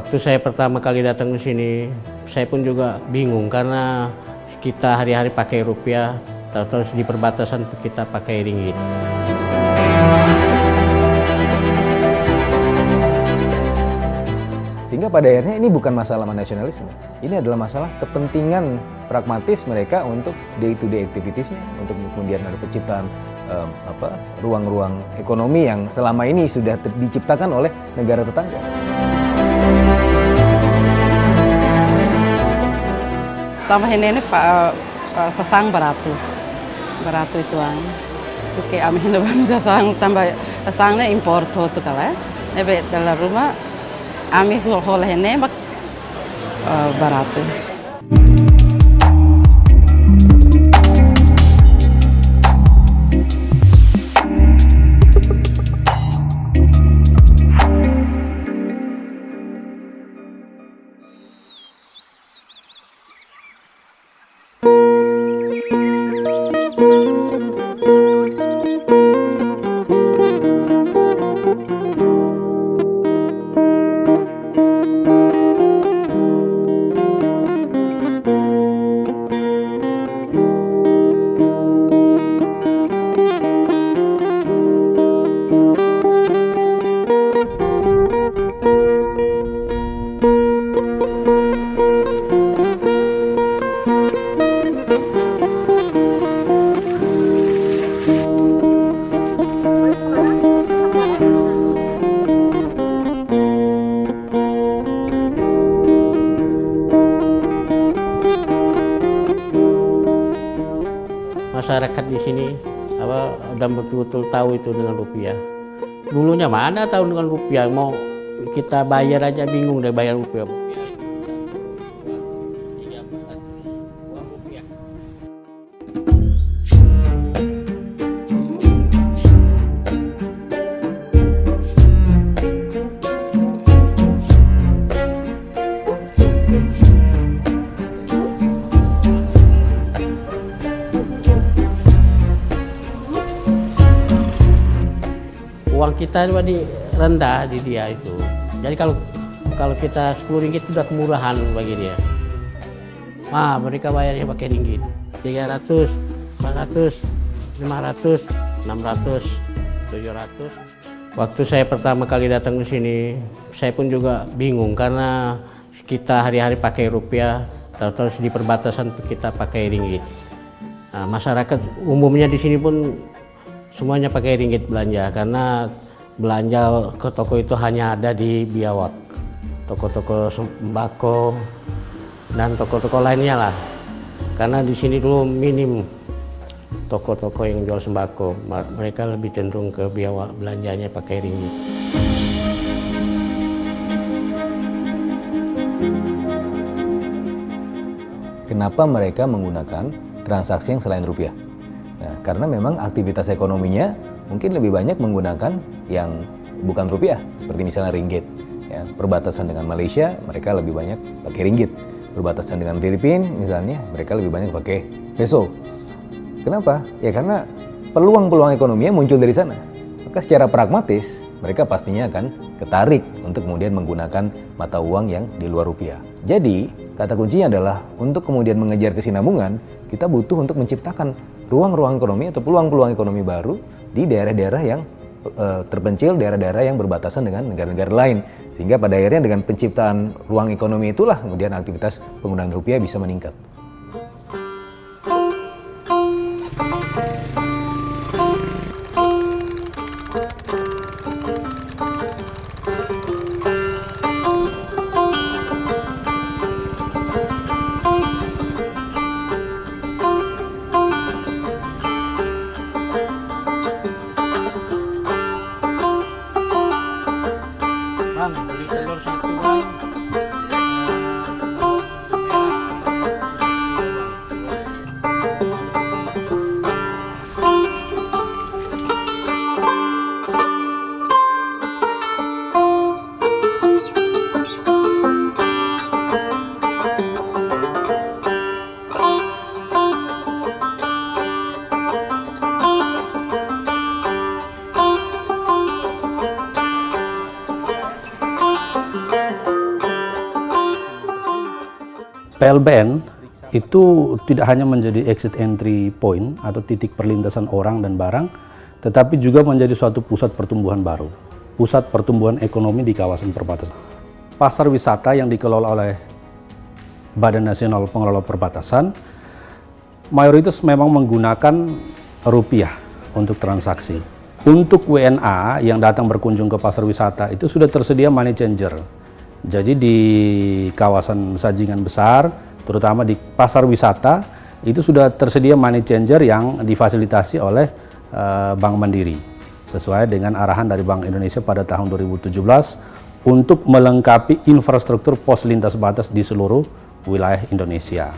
Waktu saya pertama kali datang ke sini, saya pun juga bingung karena kita hari-hari pakai rupiah, terus di perbatasan kita pakai ringgit. Sehingga pada akhirnya ini bukan masalah nasionalisme, ini adalah masalah kepentingan pragmatis mereka untuk day-to-day activities-nya, untuk kemudian ada penciptaan ruang-ruang ekonomi yang selama ini sudah diciptakan oleh negara tetangga. Tambahin ini sasang beratus itu ang. Oke, amin lebam sasang tambah sasangnya impor tuh kalau ya. Dalam rumah amin hol ini mak beratus. Masyarakat di sini udah betul-betul tahu itu dengan rupiah. Dulunya mana tahu dengan rupiah, mau kita bayar aja bingung deh bayar rupiah. Uang kita rendah di dia itu. Jadi kalau kita 10 ringgit itu udah kemurahan bagi dia. Mereka bayarnya pakai ringgit. 300, 400, 500, 600, 700. Waktu saya pertama kali datang ke sini, saya pun juga bingung karena kita hari-hari pakai rupiah, terus di perbatasan kita pakai ringgit. Masyarakat umumnya di sini pun semuanya pakai ringgit belanja karena belanja ke toko itu hanya ada di Biawak, toko-toko sembako dan toko-toko lainnya lah. Karena di sini dulu minim toko-toko yang jual sembako, mereka lebih cenderung ke Biawak belanjanya pakai ringgit. Kenapa mereka menggunakan transaksi yang selain rupiah? Nah, karena memang aktivitas ekonominya mungkin lebih banyak menggunakan yang bukan rupiah, seperti misalnya ringgit. Ya, perbatasan dengan Malaysia, mereka lebih banyak pakai ringgit. Perbatasan dengan Filipina, misalnya, mereka lebih banyak pakai peso. Kenapa? Ya karena peluang-peluang ekonominya muncul dari sana. Maka secara pragmatis, mereka pastinya akan ketarik untuk kemudian menggunakan mata uang yang di luar rupiah. Jadi, kata kuncinya adalah untuk kemudian mengejar kesinambungan, kita butuh untuk menciptakan ruang-ruang ekonomi atau peluang-peluang ekonomi baru di daerah-daerah yang terpencil, daerah-daerah yang berbatasan dengan negara-negara lain. Sehingga pada akhirnya dengan penciptaan ruang ekonomi itulah kemudian aktivitas penggunaan rupiah bisa meningkat. Bang, beli telur satu bang. PLBN itu tidak hanya menjadi exit entry point atau titik perlintasan orang dan barang, tetapi juga menjadi suatu pusat pertumbuhan baru, pusat pertumbuhan ekonomi di kawasan perbatasan. Pasar wisata yang dikelola oleh Badan Nasional Pengelola Perbatasan mayoritas memang menggunakan rupiah untuk transaksi. Untuk WNA yang datang berkunjung ke pasar wisata itu sudah tersedia money changer. Jadi di kawasan Sajingan besar, terutama di pasar wisata, itu sudah tersedia money changer yang difasilitasi oleh Bank Mandiri sesuai dengan arahan dari Bank Indonesia pada tahun 2017 untuk melengkapi infrastruktur pos lintas batas di seluruh wilayah Indonesia.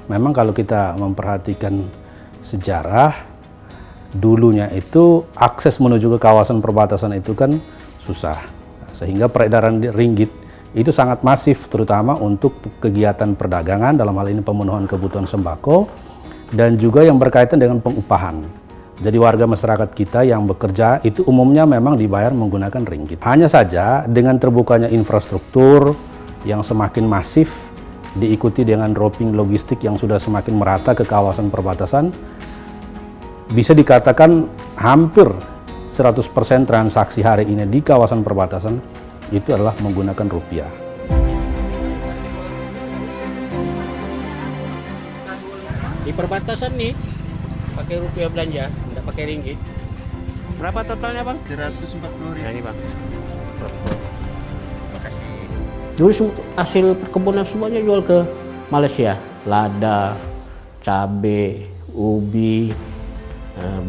Memang kalau kita memperhatikan sejarah, dulunya itu akses menuju ke kawasan perbatasan itu kan susah, sehingga peredaran ringgit itu sangat masif, terutama untuk kegiatan perdagangan, dalam hal ini pemenuhan kebutuhan sembako, dan juga yang berkaitan dengan pengupahan. Jadi warga masyarakat kita yang bekerja itu umumnya memang dibayar menggunakan ringgit. Hanya saja dengan terbukanya infrastruktur yang semakin masif, diikuti dengan routing logistik yang sudah semakin merata ke kawasan perbatasan, bisa dikatakan hampir 100% transaksi hari ini di kawasan perbatasan itu adalah menggunakan rupiah. Di perbatasan nih pakai rupiah belanja, tidak pakai ringgit. Berapa totalnya bang? 340.000. Nah, ini bang. Makasih. Dulu hasil perkebunan semuanya jual ke Malaysia, lada, cabe, ubi,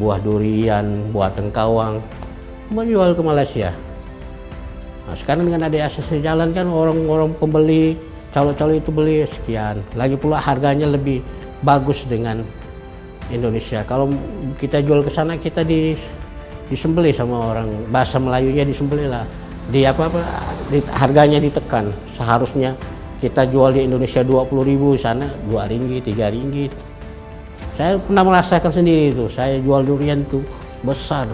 buah durian, buah tengkawang, semua jual ke Malaysia. Nah, sekarang dengan ada akses jalan kan orang-orang pembeli, calo-calo itu beli sekian. Lagi pula harganya lebih bagus dengan Indonesia. Kalau kita jual ke sana kita disembelih sama orang, bahasa Melayunya disembelih lah. Harganya ditekan. Seharusnya kita jual di Indonesia 20.000, sana 2 ringgit, 3 ringgit. Saya pernah merasakan sendiri itu. Saya jual durian itu besar.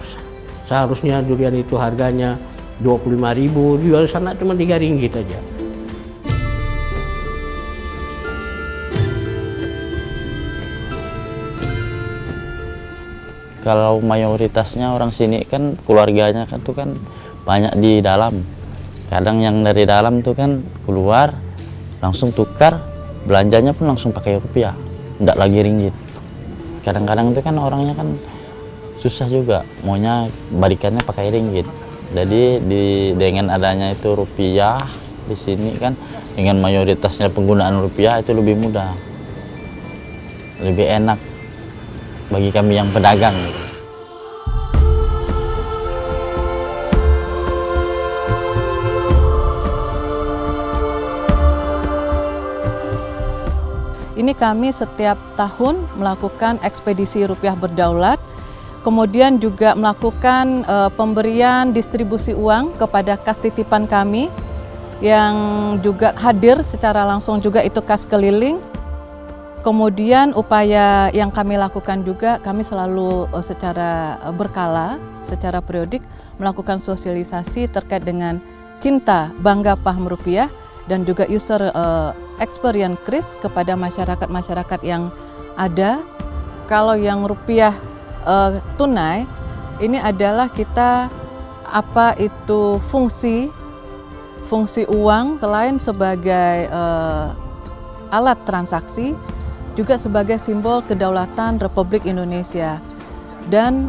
Seharusnya durian itu harganya 25.000, jual sana cuma 3 ringgit aja. Kalau mayoritasnya orang sini kan keluarganya kan tuh kan banyak di dalam. Kadang yang dari dalam tuh kan keluar langsung tukar, belanjanya pun langsung pakai rupiah, enggak lagi ringgit. Kadang-kadang itu kan orangnya kan susah juga, maunya balikannya pakai ringgit. Jadi dengan adanya itu rupiah di sini kan, dengan mayoritasnya penggunaan rupiah itu lebih mudah, lebih enak bagi kami yang pedagang. Ini kami setiap tahun melakukan ekspedisi rupiah berdaulat, kemudian juga melakukan pemberian distribusi uang kepada kas titipan kami yang juga hadir secara langsung juga itu kas keliling. Kemudian upaya yang kami lakukan juga, kami selalu secara berkala, secara periodik melakukan sosialisasi terkait dengan cinta, bangga, paham rupiah, dan juga user experience kris kepada masyarakat-masyarakat yang ada. Kalau yang rupiah tunai, ini adalah kita apa itu fungsi uang selain sebagai alat transaksi, juga sebagai simbol kedaulatan Republik Indonesia dan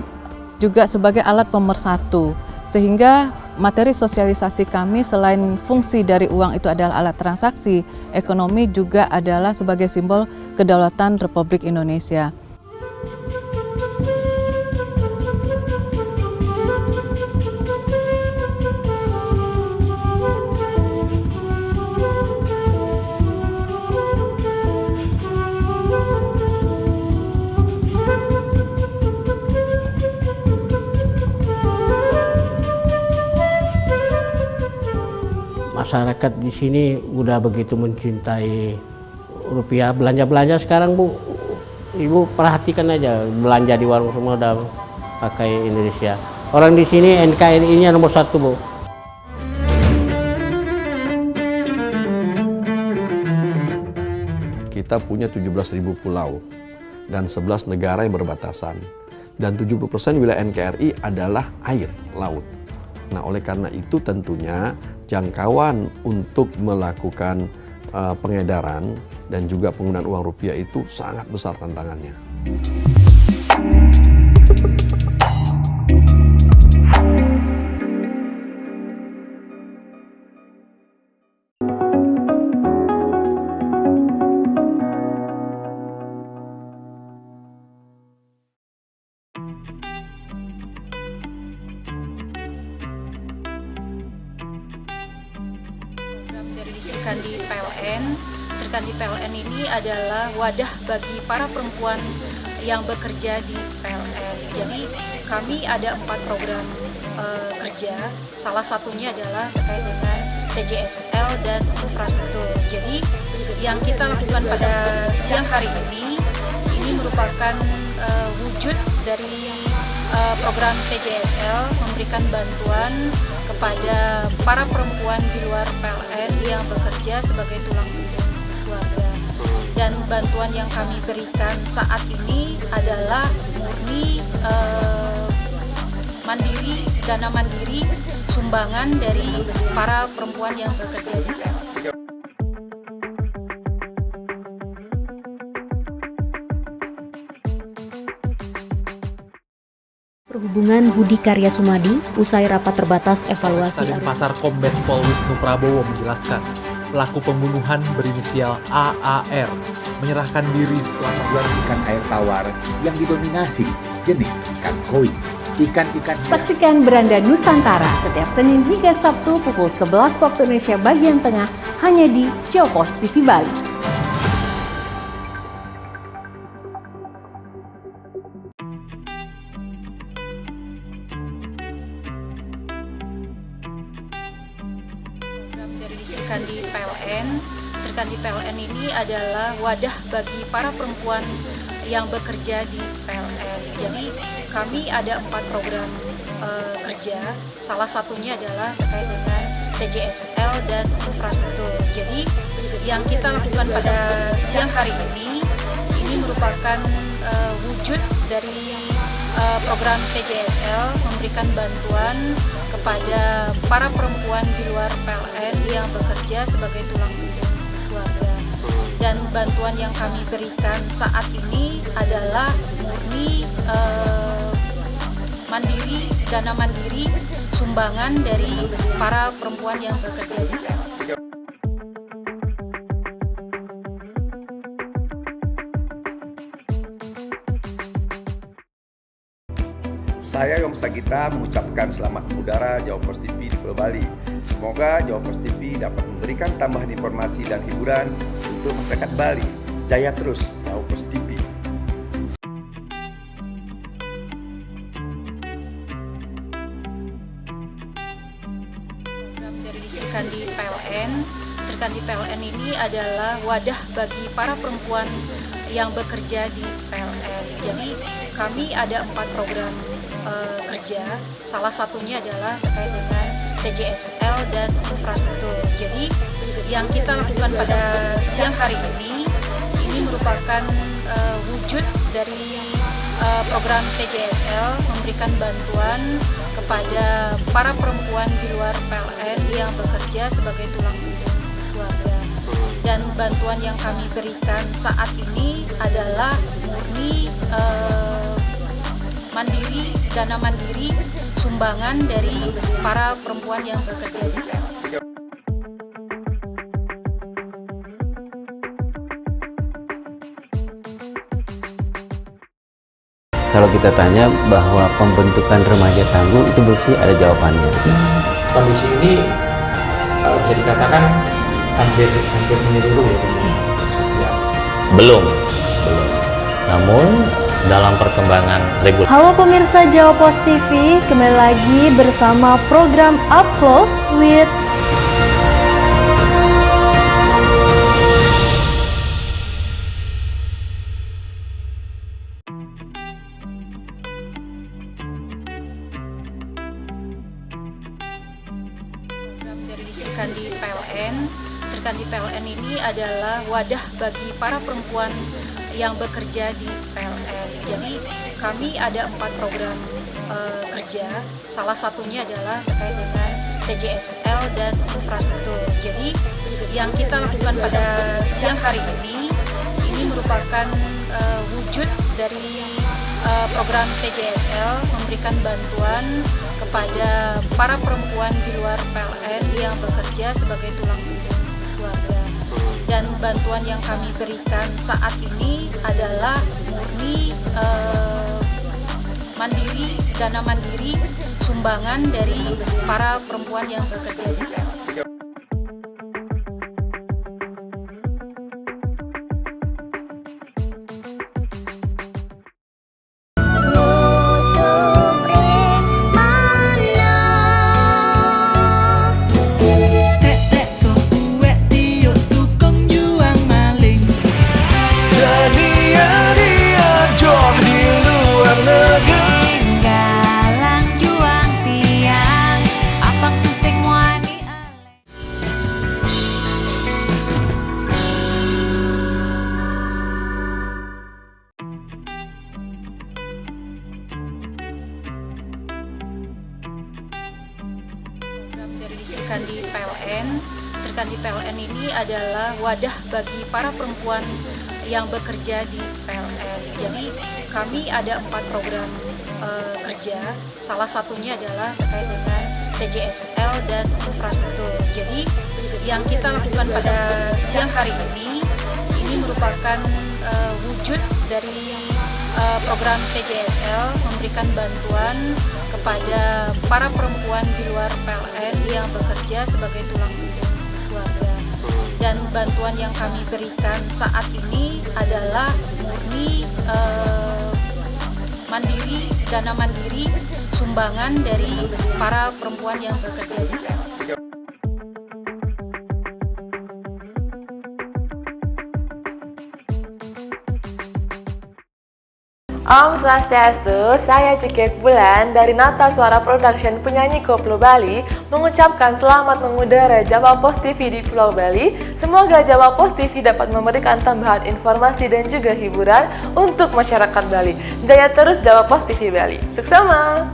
juga sebagai alat pemersatu, sehingga materi sosialisasi kami selain fungsi dari uang itu adalah alat transaksi ekonomi, juga adalah sebagai simbol kedaulatan Republik Indonesia. Masyarakat di sini udah begitu mencintai rupiah. Belanja sekarang Bu, Ibu perhatikan aja, belanja di warung semua udah pakai Indonesia. Orang di sini NKRI-nya nomor 1 Bu. kita punya 17.000 pulau dan 11 negara yang berbatasan. Dan 70% wilayah NKRI adalah air, laut. Nah, oleh karena itu tentunya jangkauan untuk melakukan pengedaran dan juga penggunaan uang rupiah itu sangat besar tantangannya. Dari Serikandi PLN. Serikandi PLN ini adalah wadah bagi para perempuan yang bekerja di PLN. Jadi kami ada 4 program kerja, salah satunya adalah terkait dengan TJSL dan infrastruktur. Jadi yang kita lakukan pada siang hari ini merupakan wujud dari program TJSL, memberikan bantuan kepada para perempuan di luar PLN yang bekerja sebagai tulang punggung keluarga. Dan bantuan yang kami berikan saat ini adalah murni mandiri, dana mandiri, sumbangan dari para perempuan yang bekerja di PLN. Perhubungan Budi Karya Sumadi, usai rapat terbatas evaluasi Stadion Pasar Kombes Pol Wisnu Prabowo menjelaskan, pelaku pembunuhan berinisial AAR menyerahkan diri setelah membuat ikan air tawar yang didominasi jenis ikan koi. Ikan-ikan Saksikan Beranda Nusantara setiap Senin hingga Sabtu pukul 11 waktu Indonesia bagian tengah hanya di Jopos TV Bali. Dari Serikandi PLN. Serikandi PLN ini adalah wadah bagi para perempuan yang bekerja di PLN. Jadi kami ada 4 program kerja, salah satunya adalah terkait dengan TJSL dan infrastruktur. Jadi yang kita lakukan pada siang hari ini merupakan wujud dari program TJSL, memberikan bantuan kepada para perempuan di luar PLN yang bekerja sebagai tulang punggung keluarga. Dan bantuan yang kami berikan saat ini adalah murni mandiri, dana mandiri, sumbangan dari para perempuan yang bekerja di PLN. Saya Yom Sagita mengucapkan selamat mengudara Jawa Pos TV di Pulau Bali. Semoga Jawa Pos TV dapat memberikan tambahan informasi dan hiburan untuk masyarakat Bali. Jaya terus Jawa Pos TV. Program dari Serikandi PLN. Serikandi PLN ini adalah wadah bagi para perempuan yang bekerja di PLN. Jadi kami ada 4 program kerja, salah satunya adalah terkait dengan TJSL dan infrastruktur. Jadi yang kita lakukan pada siang hari ini merupakan wujud dari program TJSL, memberikan bantuan kepada para perempuan di luar PLN yang bekerja sebagai tulang punggung keluarga. Dan bantuan yang kami berikan saat ini adalah murni mandiri, dana mandiri, sumbangan dari para perempuan yang bekerja di PLN. Kalau kita tanya bahwa pembentukan remaja tangguh itu bersih ada jawabannya. Kondisi ini bisa dikatakan hampir menyeluruh ya. Belum. Namun dalam perkembangan regulasi. Halo pemirsa Jawa Pos TV, kembali lagi bersama program Up Close with Dari Serikandi PLN. Serkandi PLN ini adalah wadah bagi para perempuan yang bekerja di PLN. Jadi kami ada 4 program kerja, salah satunya adalah terkait dengan TJSL dan infrastruktur. Jadi yang kita lakukan pada siang hari ini merupakan wujud dari program TJSL, memberikan bantuan kepada para perempuan di luar PLN yang bekerja sebagai tulang punggung keluarga. Dan bantuan yang kami berikan saat ini adalah murni mandiri, dana mandiri, sumbangan dari para perempuan yang bekerja di PLN. Serkandi PLN ini adalah wadah bagi para perempuan yang bekerja di PLN. Jadi kami ada 4 program kerja, salah satunya adalah terkait dengan TJSL dan infrastruktur. Jadi yang kita lakukan pada siang hari ini merupakan wujud dari program TJSL, memberikan bantuan kepada para perempuan di luar PLN yang bekerja sebagai tulang punggung keluarga. Dan bantuan yang kami berikan saat ini adalah murni mandiri, dana mandiri, sumbangan dari para perempuan yang bekerja di PLN. Om Swastiastu, saya Cikek Bulan dari Nata Suara Production penyanyi Koplo Bali mengucapkan selamat mengudara Jawa Post TV di Pulau Bali. Semoga Jawa Post TV dapat memberikan tambahan informasi dan juga hiburan untuk masyarakat Bali. Jaya terus Jawa Post TV Bali. Suksema!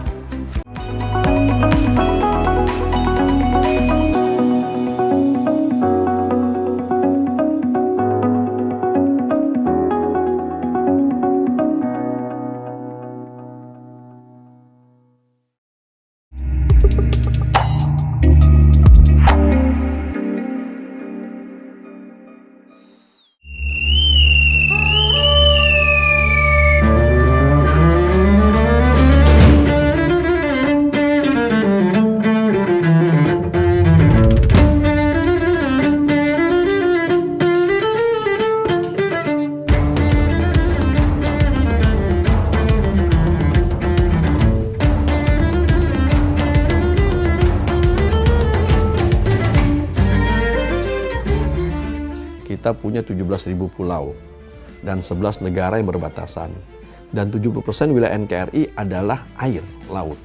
Kita punya 17.000 pulau dan 11 negara yang berbatasan. Dan 70% wilayah NKRI adalah air, laut.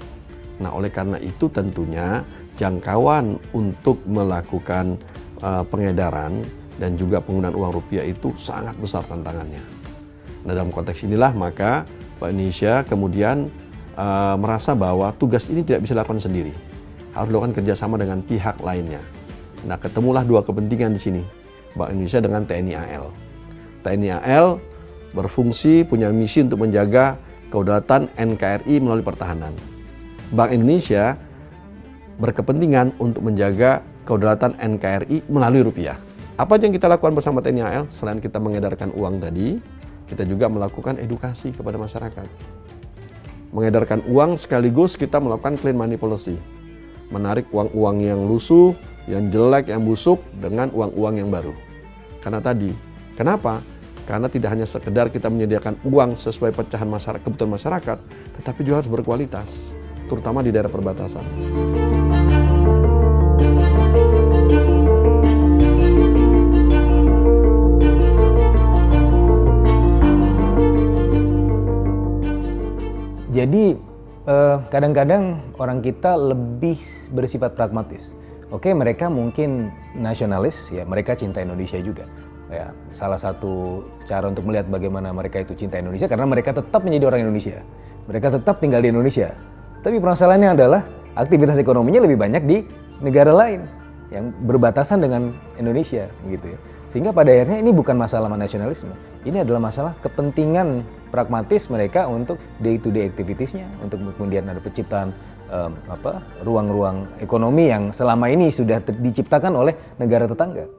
Nah, oleh karena itu tentunya jangkauan untuk melakukan pengedaran dan juga penggunaan uang rupiah itu sangat besar tantangannya. Nah, dalam konteks inilah maka Bank Indonesia kemudian merasa bahwa tugas ini tidak bisa dilakukan sendiri. Harus dilakukan kerjasama dengan pihak lainnya. Nah, ketemulah 2 kepentingan di sini. Bank Indonesia dengan TNI AL. TNI AL berfungsi, punya misi untuk menjaga kedaulatan NKRI melalui pertahanan. Bank Indonesia berkepentingan untuk menjaga kedaulatan NKRI melalui rupiah. Apa yang kita lakukan bersama TNI AL? Selain kita mengedarkan uang tadi, kita juga melakukan edukasi kepada masyarakat. Mengedarkan uang sekaligus kita melakukan clean money policy. Menarik uang-uang yang lusuh, yang jelek, yang busuk dengan uang-uang yang baru. Karena tadi, kenapa? Karena tidak hanya sekedar kita menyediakan uang sesuai pecahan masyarakat, kebutuhan masyarakat, tetapi juga harus berkualitas, terutama di daerah perbatasan. Jadi kadang-kadang orang kita lebih bersifat pragmatis. Oke, mereka mungkin nasionalis, ya mereka cinta Indonesia juga. Ya, salah satu cara untuk melihat bagaimana mereka itu cinta Indonesia karena mereka tetap menjadi orang Indonesia. Mereka tetap tinggal di Indonesia. Tapi permasalahannya adalah aktivitas ekonominya lebih banyak di negara lain yang berbatasan dengan Indonesia gitu ya. Sehingga pada akhirnya ini bukan masalah nasionalisme. Ini adalah masalah kepentingan pragmatis mereka untuk day to day activitiesnya, untuk kemudian ada penciptaan ruang-ruang ekonomi yang selama ini sudah diciptakan oleh negara tetangga.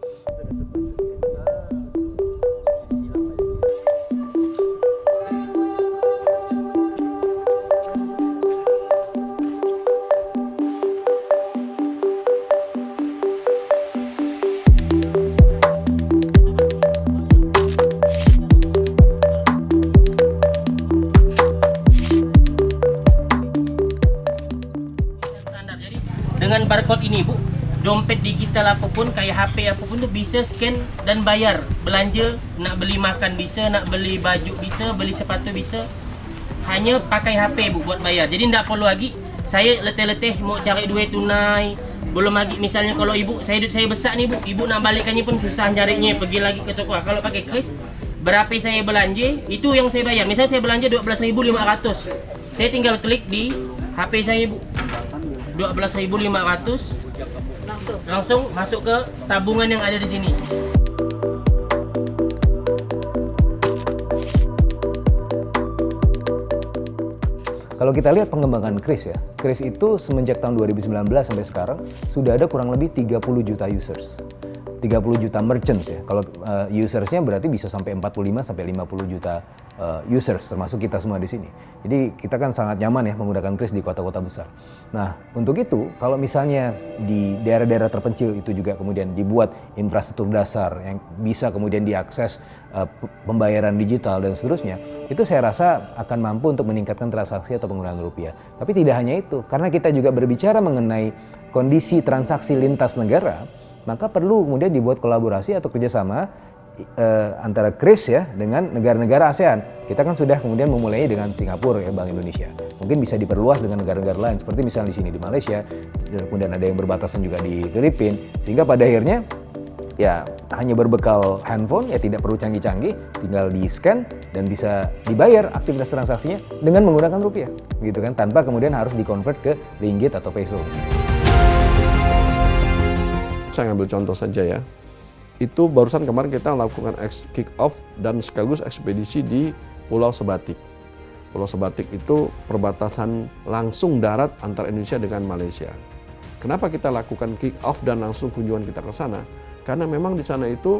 Dengan barcode ini Bu, dompet digital apapun, kayak HP apapun tuh bisa scan dan bayar. Belanja, nak beli makan bisa, nak beli baju bisa, beli sepatu bisa. Hanya pakai HP Bu buat bayar. Jadi tidak perlu lagi saya letih-letih mau cari duit tunai. Belum lagi misalnya kalau ibu, saya besar nih Bu, ibu nak balikkannya pun susah nyarinya, pergi lagi ke toko. Kalau pakai kris, berapa saya belanja, itu yang saya bayar. Misalnya saya belanja 12.500. Saya tinggal klik di HP saya Bu. 12.500 langsung masuk ke tabungan yang ada di sini. Kalau kita lihat pengembangan Kris ya, Kris itu semenjak tahun 2019 sampai sekarang sudah ada kurang lebih 30 juta users. 30 juta merchants ya. Kalau usersnya berarti bisa sampai 45 sampai 50 juta users termasuk kita semua di sini. Jadi kita kan sangat nyaman ya menggunakan Kris di kota-kota besar. Nah, untuk itu kalau misalnya di daerah-daerah terpencil itu juga kemudian dibuat infrastruktur dasar yang bisa kemudian diakses pembayaran digital dan seterusnya, itu saya rasa akan mampu untuk meningkatkan transaksi atau penggunaan rupiah. Tapi tidak hanya itu, karena kita juga berbicara mengenai kondisi transaksi lintas negara, maka perlu kemudian dibuat kolaborasi atau kerjasama antara Kris ya dengan negara-negara ASEAN. Kita kan sudah kemudian memulai dengan Singapura ya, Bank Indonesia. Mungkin bisa diperluas dengan negara-negara lain seperti misalnya di sini di Malaysia, kemudian ada yang berbatasan juga di Filipina. Sehingga pada akhirnya ya hanya berbekal handphone ya tidak perlu canggih-canggih, tinggal di-scan dan bisa dibayar aktivitas transaksinya dengan menggunakan rupiah gitu kan, tanpa kemudian harus di-convert ke ringgit atau peso misalnya. Saya ngambil contoh saja ya. Itu barusan kemarin kita lakukan kick off dan sekaligus ekspedisi di Pulau Sebatik. Pulau Sebatik itu perbatasan langsung darat antara Indonesia dengan Malaysia. Kenapa kita lakukan kick off dan langsung kunjungan kita ke sana? Karena memang di sana itu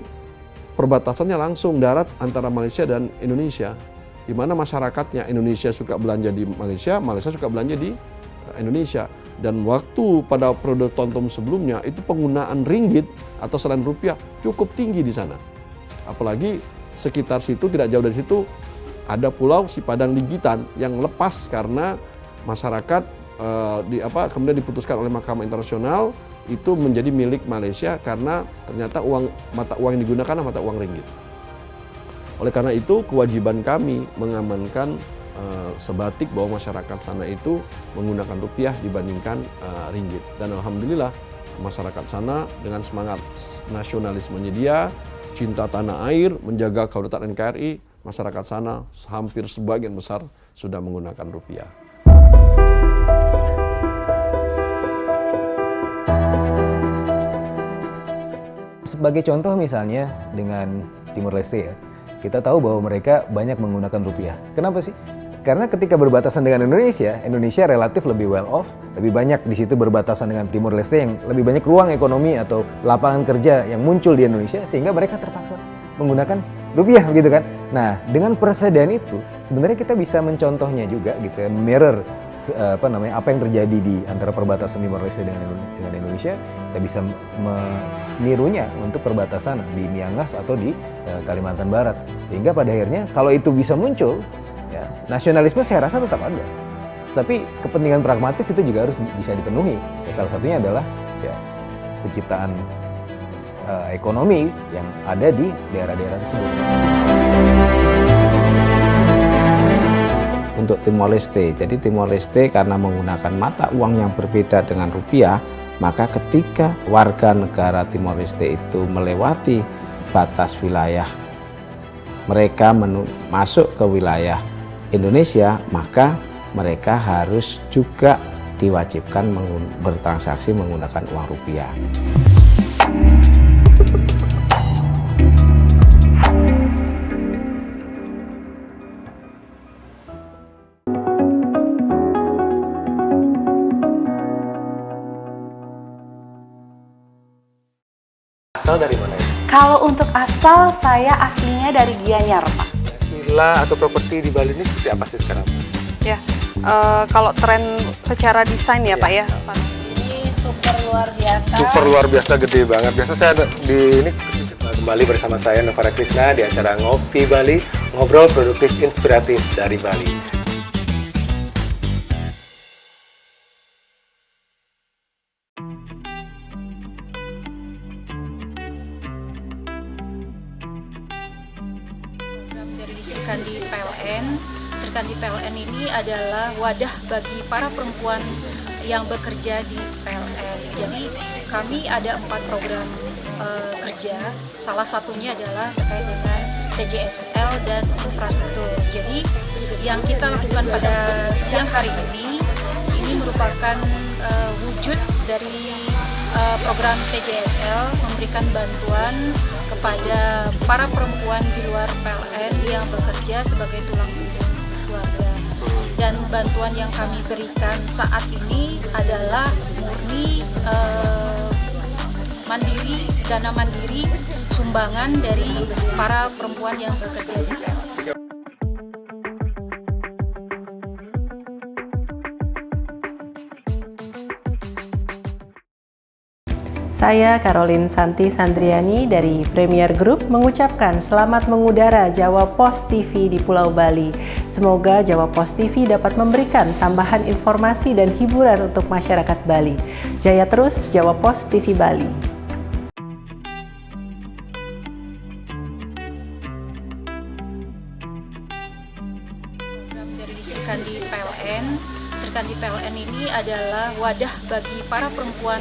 perbatasannya langsung darat antara Malaysia dan Indonesia. Di mana masyarakatnya Indonesia suka belanja di Malaysia, Malaysia suka belanja di Indonesia. Dan waktu pada periode tonton sebelumnya itu penggunaan ringgit atau selain rupiah cukup tinggi di sana. Apalagi sekitar situ, tidak jauh dari situ ada pulau Sipadang Ligitan yang lepas karena masyarakat kemudian diputuskan oleh Mahkamah Internasional itu menjadi milik Malaysia karena ternyata mata uang yang digunakan adalah mata uang ringgit. Oleh karena itu kewajiban kami mengamankan Sebatik bahwa masyarakat sana itu menggunakan rupiah dibandingkan ringgit. Dan alhamdulillah masyarakat sana dengan semangat nasionalismenya dia, cinta tanah air, menjaga kedaulatan NKRI, masyarakat sana hampir sebagian besar sudah menggunakan rupiah. Sebagai contoh misalnya dengan Timor Leste ya, kita tahu bahwa mereka banyak menggunakan rupiah. Kenapa sih? Karena ketika berbatasan dengan Indonesia, Indonesia relatif lebih well off, lebih banyak di situ berbatasan dengan Timor Leste yang lebih banyak ruang ekonomi atau lapangan kerja yang muncul di Indonesia, sehingga mereka terpaksa menggunakan rupiah gitu kan. Nah, dengan persediaan itu sebenarnya kita bisa mencontohnya juga gitu ya, mirror apa yang terjadi di antara perbatasan Timor Leste dengan Indonesia. Kita bisa menirunya untuk perbatasan di Miangas atau di Kalimantan Barat. Sehingga pada akhirnya kalau itu bisa muncul, ya, nasionalisme saya rasa tetap ada. Tapi kepentingan pragmatis itu juga harus bisa dipenuhi. Ya, salah satunya adalah ya, penciptaan ekonomi yang ada di daerah-daerah tersebut. Untuk Timor Leste, jadi Timor Leste karena menggunakan mata uang yang berbeda dengan rupiah, Maka ketika warga negara Timor Leste itu melewati batas wilayah mereka masuk ke wilayah Indonesia, maka mereka harus juga diwajibkan bertransaksi menggunakan uang rupiah. Asal dari mana ya? Kalau untuk asal, saya aslinya dari Gianyar, Pak. Villa atau properti di Bali ini seperti apa sih sekarang? Ya, kalau tren secara desain ya, Pak ya. Ini super luar biasa. Super luar biasa, gede banget. Biasa saya ini kembali bersama saya Novara Krisna di acara Ngopi Bali, ngobrol produktif inspiratif dari Bali. Serkan di PLN ini adalah wadah bagi para perempuan yang bekerja di PLN. Jadi kami ada 4 program kerja, salah satunya adalah terkait dengan TJSL dan infrastruktur. Jadi yang kita lakukan pada siang hari ini merupakan wujud dari program TJSL, memberikan bantuan kepada para perempuan di luar PLN yang bekerja sebagai tulang punggung keluarga. Dan bantuan yang kami berikan saat ini adalah murni mandiri, dana mandiri, sumbangan dari para perempuan yang bekerja di PLN. Saya Caroline Santi Sandriani dari Premier Group mengucapkan selamat mengudara Jawa Post TV di Pulau Bali. Semoga Jawa Post TV dapat memberikan tambahan informasi dan hiburan untuk masyarakat Bali. Jaya terus Jawa Post TV Bali. Program dari Serkan di PLN. Serkan di PLN ini adalah wadah bagi para perempuan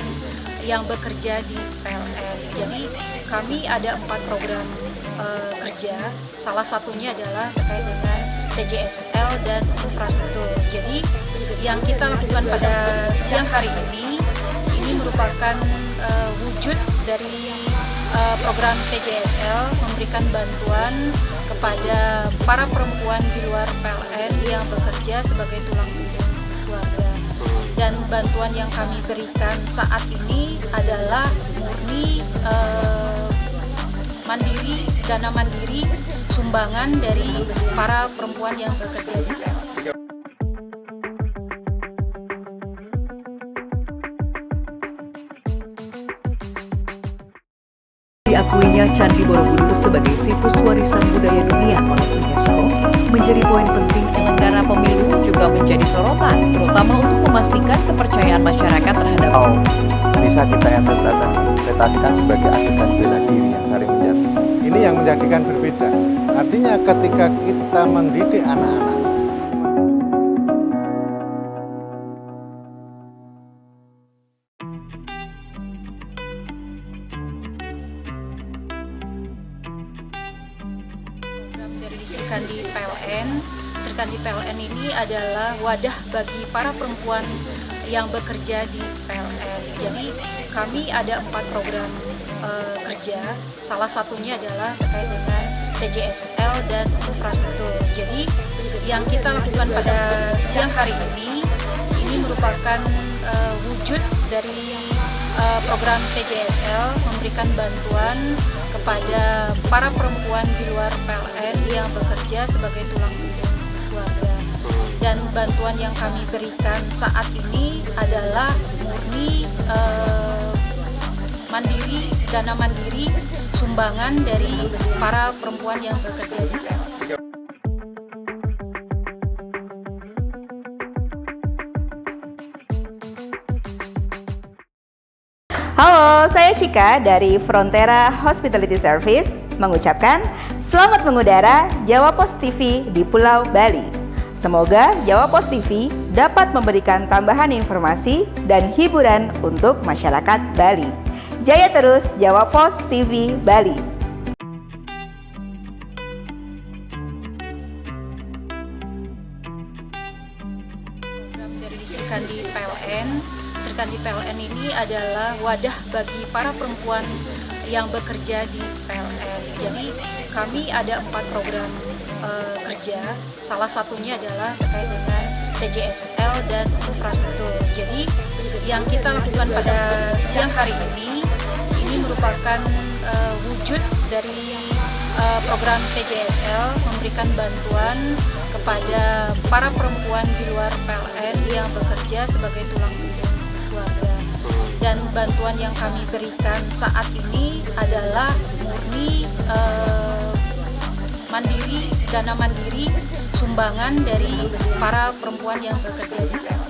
yang bekerja di PLN. Jadi kami ada 4 program kerja, salah satunya adalah terkait dengan TJSL dan infrastruktur. Jadi yang kita lakukan pada siang hari ini merupakan wujud dari program TJSL, memberikan bantuan kepada para perempuan di luar PLN yang bekerja sebagai tulang punggung keluarga. Dan bantuan yang kami berikan saat ini adalah murni mandiri, dana mandiri, sumbangan dari para perempuan yang bekerja di PLN. Diakuinya Candi Borobudur sebagai situs warisan budaya dunia oleh UNESCO menjadi poin penting. Penyelenggara pemilu juga menjadi sorotan, terutama untuk memastikan kepercayaan masyarakat terhadap bisa kita interpretasikan sebagai adegan bela diri yang saling menjadi. Ini yang menjadikan berbeda. Artinya ketika kita mendidik anak-anak, Serkan di PLN. Serkan di PLN ini adalah wadah bagi para perempuan yang bekerja di PLN. Jadi kami ada 4 program kerja, salah satunya adalah terkait dengan TJSL dan infrastruktur. Jadi yang kita lakukan pada siang hari ini merupakan wujud dari program TJSL, memberikan bantuan kepada para perempuan di luar PLN yang bekerja sebagai tulang punggung keluarga. Dan bantuan yang kami berikan saat ini adalah murni mandiri, dana mandiri, sumbangan dari para perempuan yang bekerja di PLN. Halo, saya Cika dari Frontera Hospitality Service mengucapkan selamat mengudara Jawa Post TV di Pulau Bali. Semoga Jawa Post TV dapat memberikan tambahan informasi dan hiburan untuk masyarakat Bali. Jaya terus Jawa Pos TV Bali. Program dari Serikandi PLN. Serikandi PLN ini adalah wadah bagi para perempuan yang bekerja di PLN. Jadi kami ada 4 program kerja. Salah satunya adalah terkait dengan TJSL dan infrastruktur. Jadi yang kita lakukan pada siang hari ini merupakan wujud dari program TJSL, memberikan bantuan kepada para perempuan di luar PLN yang bekerja sebagai tulang punggung keluarga. Dan bantuan yang kami berikan saat ini adalah murni mandiri, dana mandiri, sumbangan dari para perempuan yang bekerja di PLN.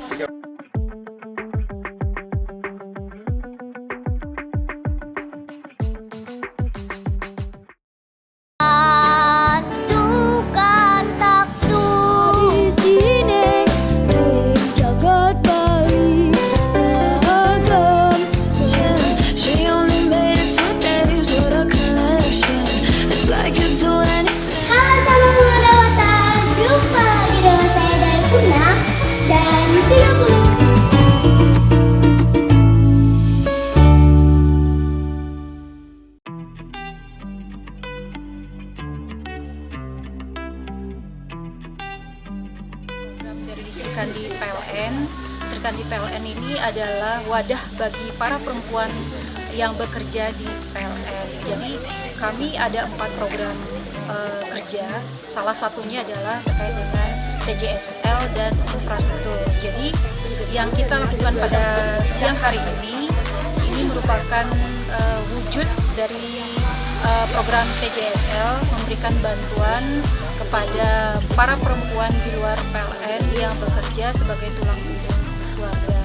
Dari Serikandi PLN. Serikandi PLN ini adalah wadah bagi para perempuan yang bekerja di PLN. Jadi kami ada 4 program kerja. Salah satunya adalah terkait dengan TJSL dan infrastruktur. Jadi yang kita lakukan pada siang hari ini merupakan wujud dari program TJSL, memberikan bantuan kepada para perempuan di luar PLN yang bekerja sebagai tulang punggung keluarga.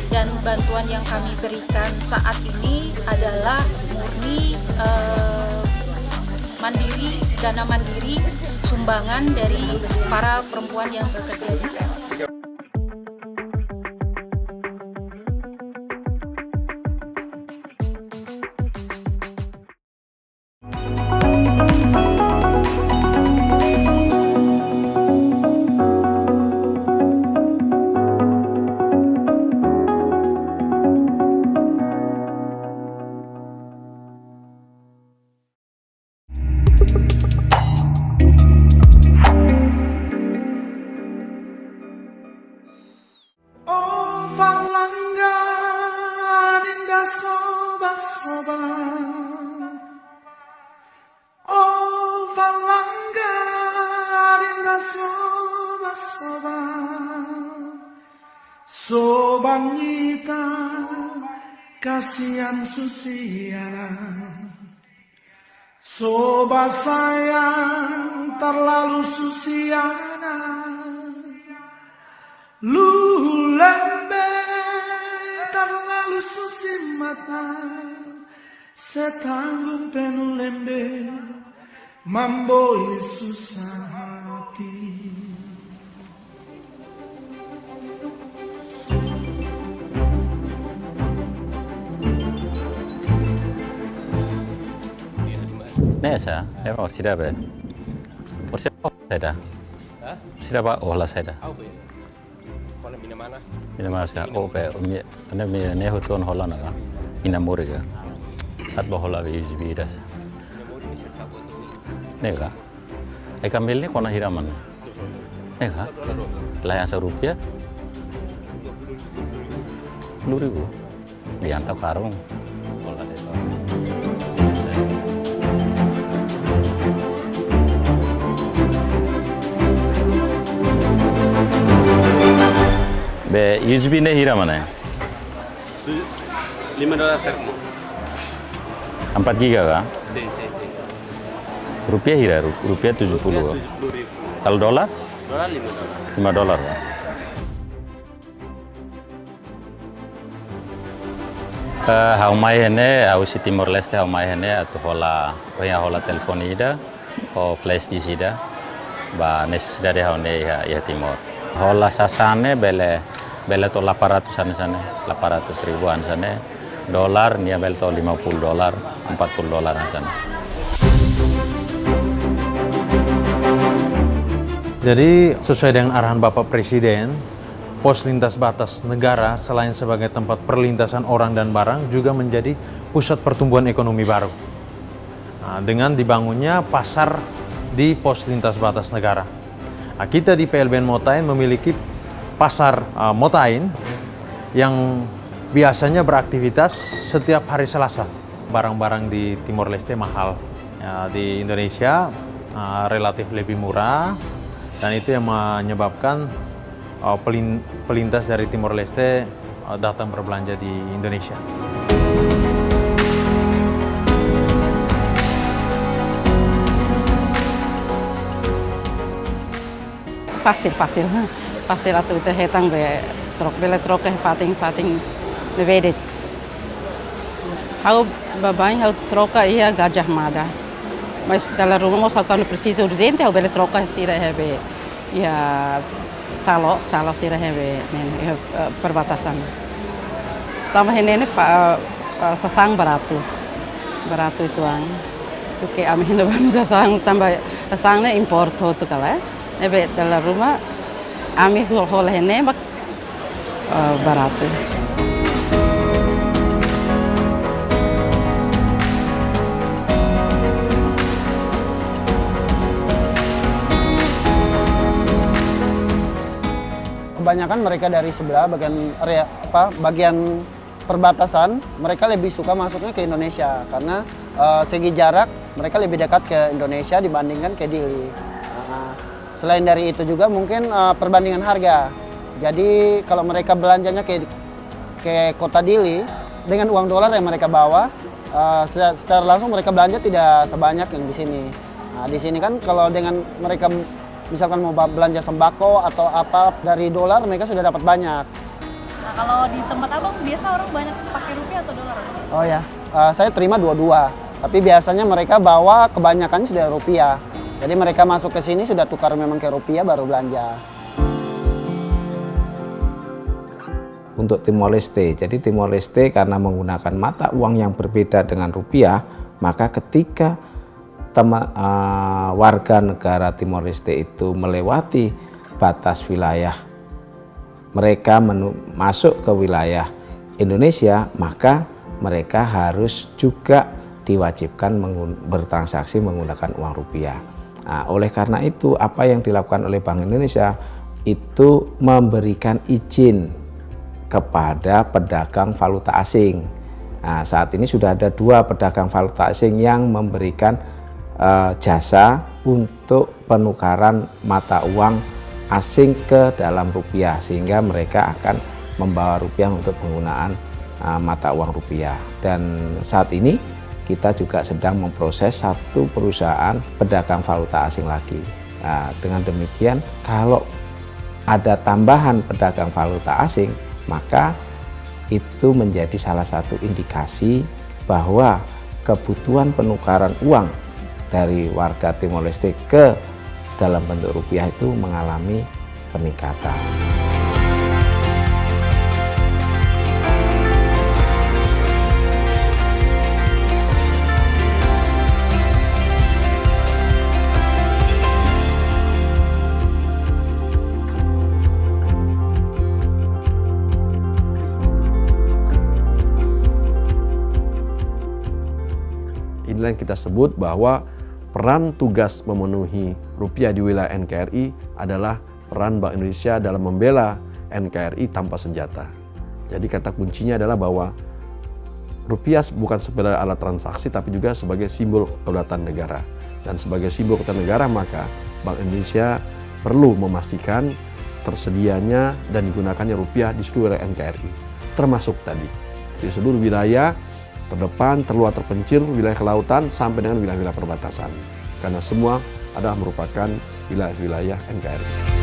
Dan bantuan yang kami berikan saat ini adalah murni mandiri, dana mandiri, sumbangan dari para perempuan yang bekerja di PLN. Sobanyita kasihan Susiana, soba sayang terlalu Susiana, lulembe terlalu Susi mata, setanggung penuh lembe, mamboi susah hati. Nesa, emang sida be. Porsi apa seda? Sida apa olah seda? Mina ska ope umi ane mi ne hoton hola naga. Ina moriga. At ba hola be USB das. Nega. Ai kamil ni kona hiraman. Nega. Layan Rp1. 10.000. Diantau karung. Hola deh. Be USB ne hira mana? $5 per 4 giga kah? Rupiah hira, rupiah 70. Kalau dolar? Dolar $5. Hau mai hene, hau si Timor Leste hau mai hene atau hola telepon ida, o flash di sida, ba nes dari hau ne ya Timor. Hola sasane bele to 800-an sana, 800 ribuan sana. Dolar nia bel to $50, $40 sana. Jadi sesuai dengan arahan Bapak Presiden, pos lintas batas negara selain sebagai tempat perlintasan orang dan barang juga menjadi pusat pertumbuhan ekonomi baru. Nah, dengan dibangunnya pasar di pos lintas batas negara. Nah, kita di PLBN Motain memiliki pasar Motain yang biasanya beraktivitas setiap hari Selasa. Barang-barang di Timor Leste mahal. Ya, di Indonesia relatif lebih murah. Dan itu yang menyebabkan pelintas dari Timor Leste datang berbelanja di Indonesia. Fasil atau itu hetang bela trok fating nevedit. Hau babai hau troca ia Gajah Mada. Mas dalam rumah mau kalau preciso urgente hau bela troca sira hebe ya calo sira hebe perbatasan. Tambah ini sasang beratu itu ang. Oke amin lebam sasang tambah sasangnya import tu kalau nebe dalam rumah ami hol hene mak baratu. Kebanyakan mereka dari sebelah bagian perbatasan mereka lebih suka masuknya ke Indonesia karena segi jarak mereka lebih dekat ke Indonesia dibandingkan ke Dili. Selain dari itu juga mungkin perbandingan harga. Jadi kalau mereka belanjanya ke kota Dili dengan uang dolar yang mereka bawa, secara langsung mereka belanja tidak sebanyak yang di sini. Nah, di sini kan kalau dengan mereka misalkan mau belanja sembako atau apa dari dolar mereka sudah dapat banyak. Nah kalau di tempat abang biasa orang banyak pakai rupiah atau dolar? Oh ya, saya terima dua-dua. Tapi biasanya mereka bawa kebanyakannya sudah rupiah. Jadi mereka masuk ke sini sudah tukar memang ke rupiah baru belanja. Untuk Timor Leste, jadi Timor Leste karena menggunakan mata uang yang berbeda dengan rupiah, maka ketika warga negara Timor Leste itu melewati batas wilayah, mereka masuk ke wilayah Indonesia, maka mereka harus juga diwajibkan bertransaksi menggunakan uang rupiah. Nah, oleh karena itu apa yang dilakukan oleh Bank Indonesia itu memberikan izin kepada pedagang valuta asing. Nah, saat ini sudah ada 2 pedagang valuta asing yang memberikan jasa untuk penukaran mata uang asing ke dalam rupiah sehingga mereka akan membawa rupiah untuk penggunaan mata uang rupiah. Dan saat ini kita juga sedang memproses 1 perusahaan pedagang valuta asing lagi. Nah, dengan demikian kalau ada tambahan pedagang valuta asing, maka itu menjadi salah satu indikasi bahwa kebutuhan penukaran uang dari warga Timor Leste ke dalam bentuk rupiah itu mengalami peningkatan. Inilah yang kita sebut bahwa peran tugas memenuhi rupiah di wilayah NKRI adalah peran Bank Indonesia dalam membela NKRI tanpa senjata. Jadi kata kuncinya adalah bahwa rupiah bukan sekedar alat transaksi tapi juga sebagai simbol kedaulatan negara. Dan sebagai simbol kedaulatan negara maka Bank Indonesia perlu memastikan tersedianya dan digunakannya rupiah di seluruh wilayah NKRI. Termasuk tadi di seluruh wilayah terdepan, terluar, terpencil, wilayah kelautan sampai dengan wilayah-wilayah perbatasan. Karena semua adalah merupakan wilayah-wilayah NKRI.